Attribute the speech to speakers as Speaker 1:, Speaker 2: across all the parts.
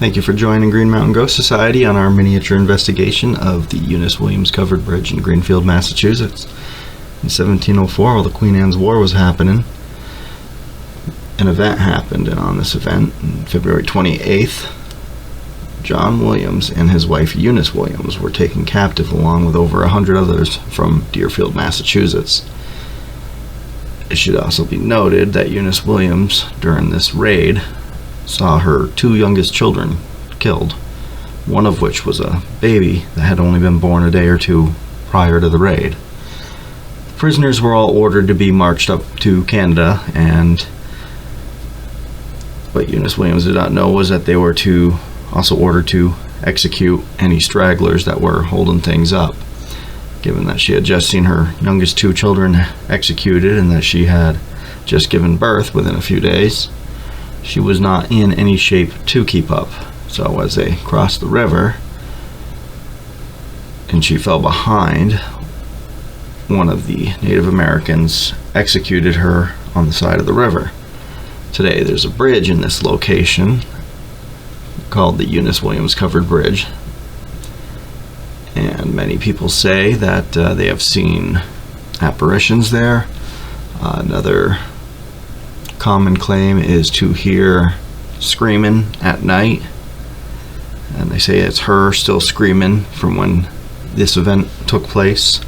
Speaker 1: Thank you for joining Green Mountain Ghost Society on our miniature investigation of the Eunice Williams covered bridge in Greenfield, Massachusetts. In 1704, while the Queen Anne's War was happening, an event happened, and on this event, on February 28th, John Williams and his wife Eunice Williams were taken captive along with over 100 others from Deerfield, Massachusetts. It should also be noted that Eunice Williams, during this raid, saw her two youngest children killed, one of which was a baby that had only been born a day or two prior to the raid. The prisoners were all ordered to be marched up to Canada, and what Eunice Williams did not know was that they were also ordered to execute any stragglers that were holding things up. Given that she had just seen her youngest two children executed and that she had just given birth within a few days, she was not in any shape to keep up. So as they crossed the river and she fell behind, one of the Native Americans executed her on the side of the river. Today there's a bridge in this location called the Eunice Williams Covered Bridge, and many people say that they have seen apparitions there. Another common claim is to hear screaming at night, and they say it's her still screaming from when this event took place.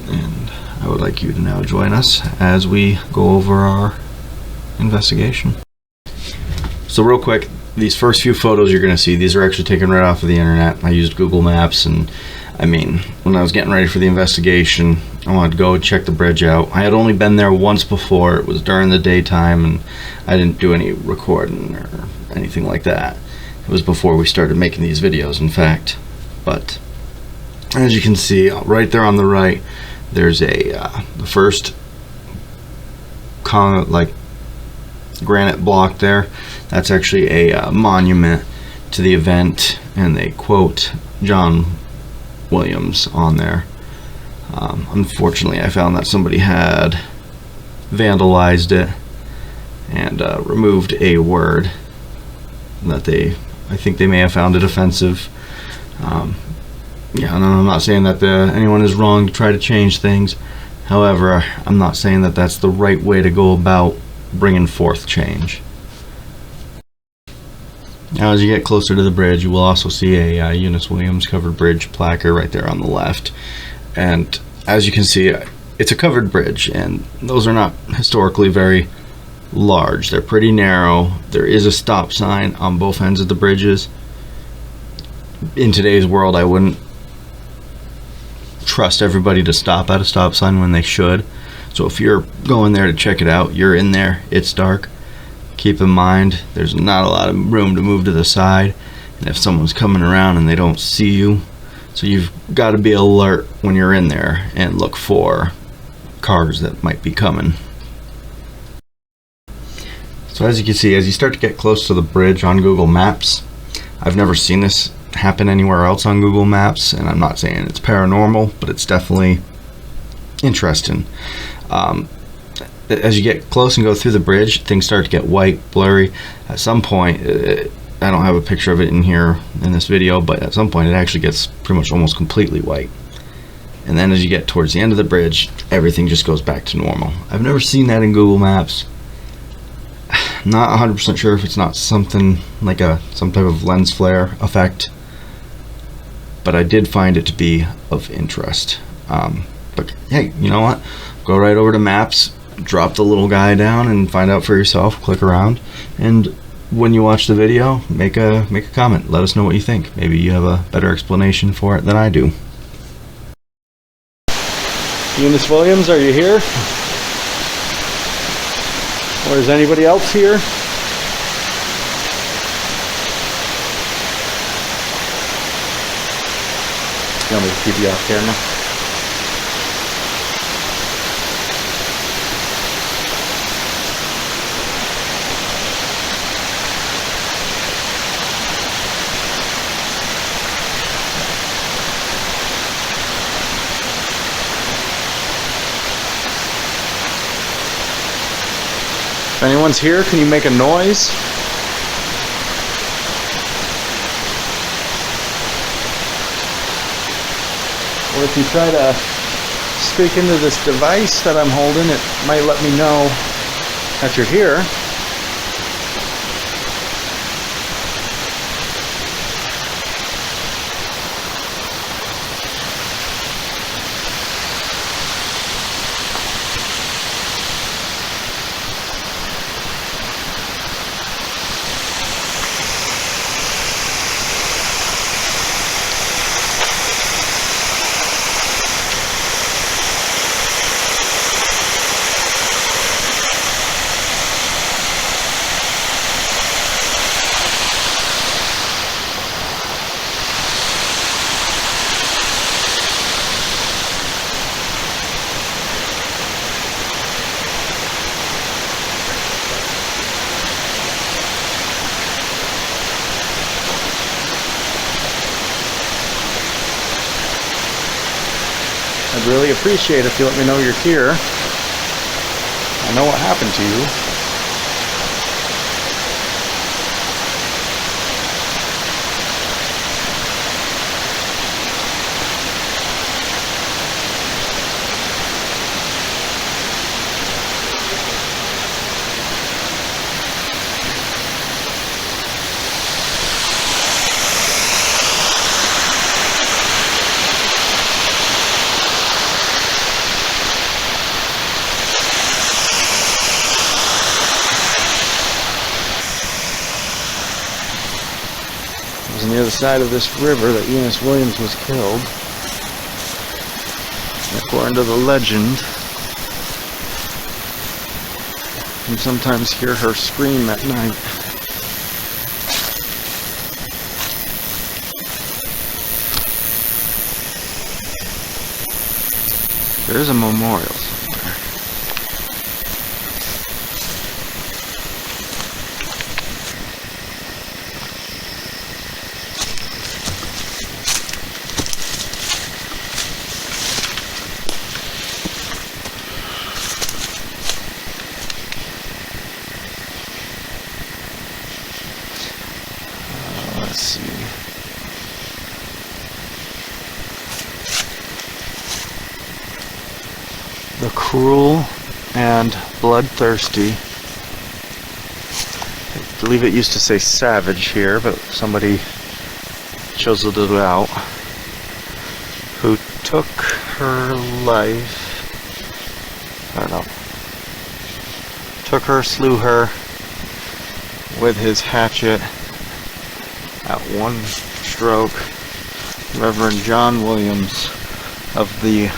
Speaker 1: And I would like you to now join us as we go over our investigation. So real quick, these first few photos you're going to see, these are actually taken right off of the internet. I used Google Maps, and when I was getting ready for the investigation, I wanted to go check the bridge out. I had only been there once before. It was during the daytime, and I didn't do any recording or anything like that. It was before we started making these videos, in fact. But as you can see, right there on the right, there's the first granite block there. That's actually a monument to the event, and they quote John Williams on there. Unfortunately, I found that somebody had vandalized it and removed a word that I think they may have found it offensive. Yeah, and I'm not saying that anyone is wrong to try to change things. However, I'm not saying that that's the right way to go about bringing forth change. Now, as you get closer to the bridge, you will also see a Eunice Williams covered bridge placard right there on the left. And as you can see, it's a covered bridge, and those are not historically very large. They're pretty narrow. There is a stop sign on both ends of the bridges. In today's world, I wouldn't trust everybody to stop at a stop sign when they should. So if you're going there to check it out, you're in there, it's dark, keep in mind there's not a lot of room to move to the side, and if someone's coming around and they don't see you, so you've got to be alert when you're in there and look for cars that might be coming. So as you can see, as you start to get close to the bridge on Google Maps, I've never seen this happen anywhere else on Google Maps, and I'm not saying it's paranormal, but it's definitely interesting. As you get close and go through the bridge, things start to get white, blurry. At some point, I don't have a picture of it in here in this video, but at some point it actually gets pretty much almost completely white. And then as you get towards the end of the bridge, everything just goes back to normal. I've never seen that in Google Maps. Not 100% sure if it's not something like some type of lens flare effect, but I did find it to be of interest. But hey, you know what? Go right over to Maps, drop the little guy down, and find out for yourself. Click around, and when you watch the video, make a comment. Let us know what you think. Maybe you have a better explanation for it than I do. Eunice Williams, are you here? Or is anybody else here? You want me to keep you off camera? If anyone's here, can you make a noise? Or if you try to speak into this device that I'm holding, it might let me know that you're here. I'd really appreciate if you let me know you're here. I know what happened to you. It was on the other side of this river that Eunice Williams was killed. According to the legend, you can sometimes hear her scream at night. There is a memorial somewhere. Let's see. The cruel and bloodthirsty. I believe it used to say savage here, but somebody chiseled it out. Who took her life. I don't know. Took her, slew her with his hatchet at one stroke. Reverend John Williams of the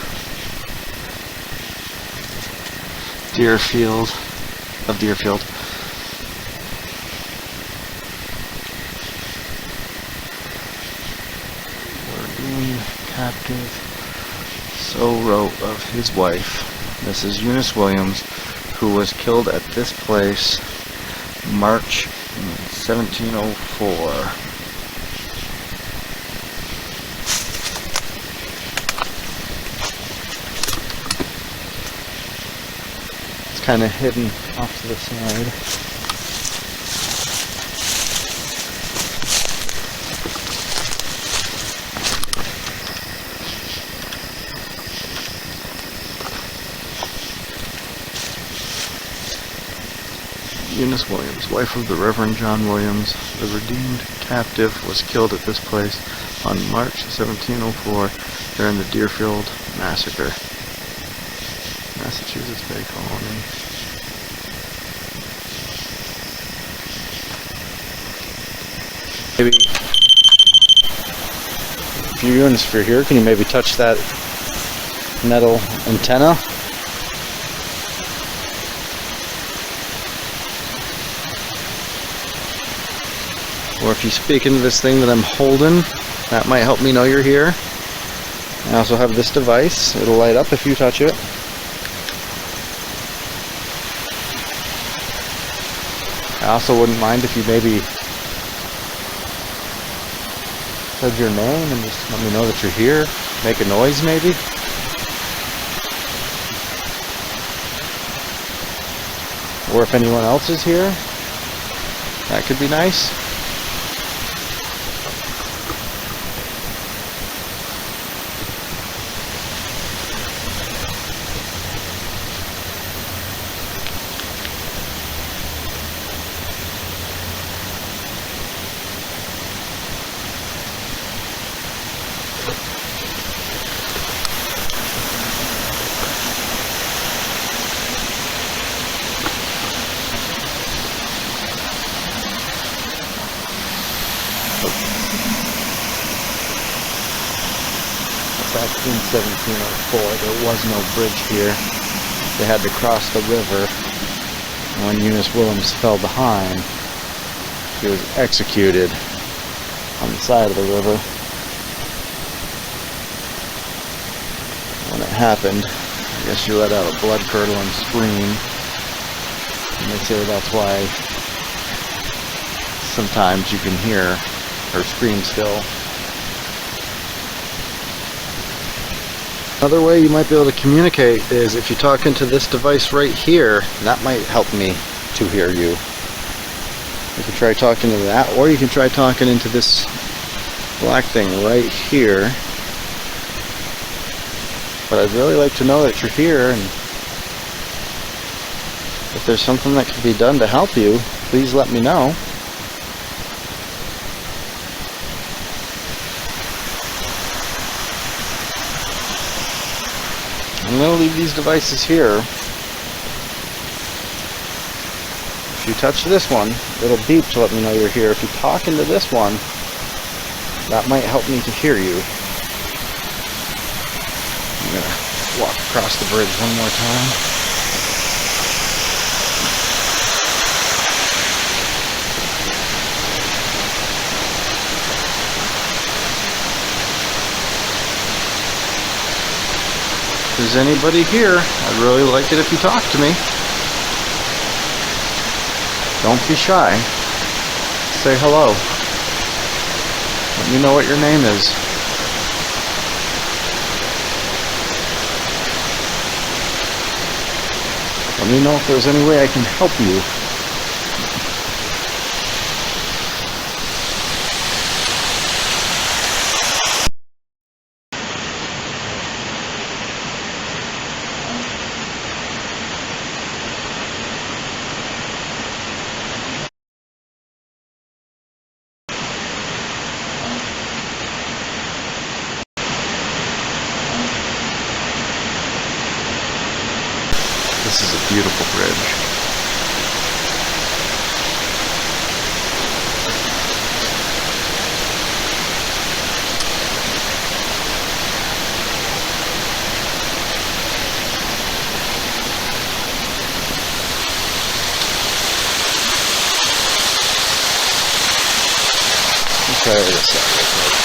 Speaker 1: Deerfield. Were captive. So wrote of his wife, Mrs. Eunice Williams, who was killed at this place March 1704. Kind of hidden off to the side. Eunice Williams, wife of the Reverend John Williams, the redeemed captive, was killed at this place on March 1704 during the Deerfield Massacre. Massachusetts Bay Colony. Maybe if you're here, can you maybe touch that metal antenna? Or if you speak into this thing that I'm holding, that might help me know you're here. I also have this device. It'll light up if you touch it. I also wouldn't mind if you maybe said your name and just let me know that you're here. Make a noise maybe. Or if anyone else is here, that could be nice. 1704. There was no bridge here. They had to cross the river. And when Eunice Williams fell behind, she was executed on the side of the river. When it happened, I guess she let out a blood-curdling scream. And they say that's why sometimes you can hear her scream still. Another way you might be able to communicate is if you talk into this device right here. That might help me to hear you. You can try talking to that, or you can try talking into this black thing right here. But I'd really like to know that you're here, and if there's something that can be done to help you, please let me know. I'm going to leave these devices here. If you touch this one, it'll beep to let me know you're here. If you talk into this one, that might help me to hear you. I'm going to walk across the bridge one more time. If there's anybody here, I'd really like it if you talk to me. Don't be shy. Say hello. Let me know what your name is. Let me know if there's any way I can help you. This is a beautiful bridge. Let's try this out real quick.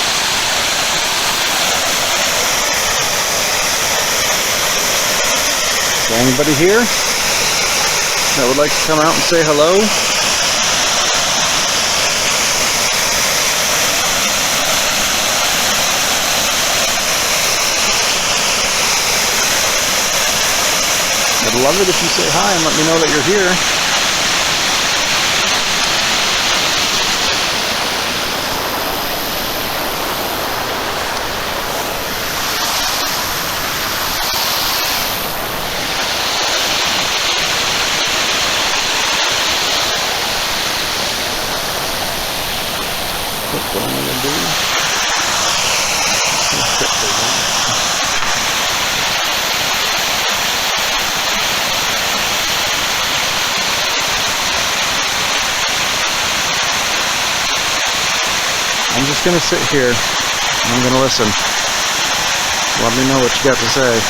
Speaker 1: Is there anybody here that would like to come out and say hello? I'd love it if you say hi and let me know that you're here. What I'm going to do. I'm just going to sit here and I'm going to listen. Let me know what you got to say.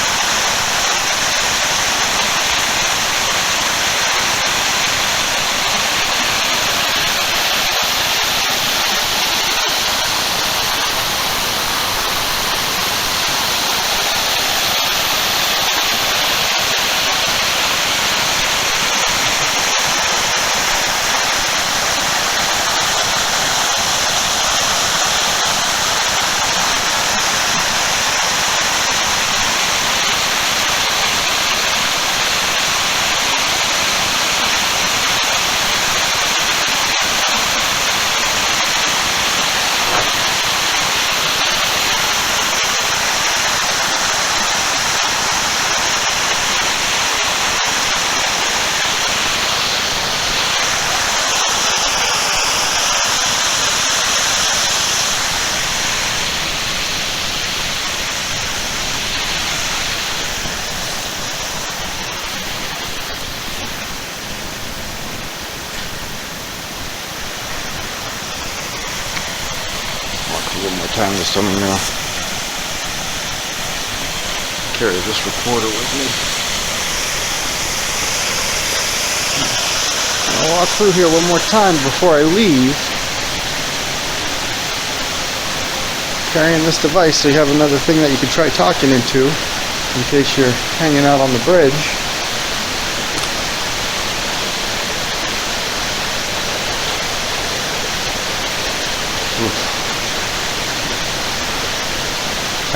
Speaker 1: One more time, just so you know. carry this recorder with me. I'll walk through here one more time before I leave. Carrying this device so you have another thing that you can try talking into in case you're hanging out on the bridge.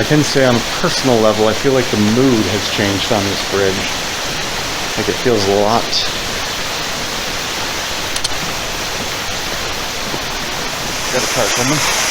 Speaker 1: I can say on a personal level, I feel like the mood has changed on this bridge. Like it feels a lot. Got a car coming.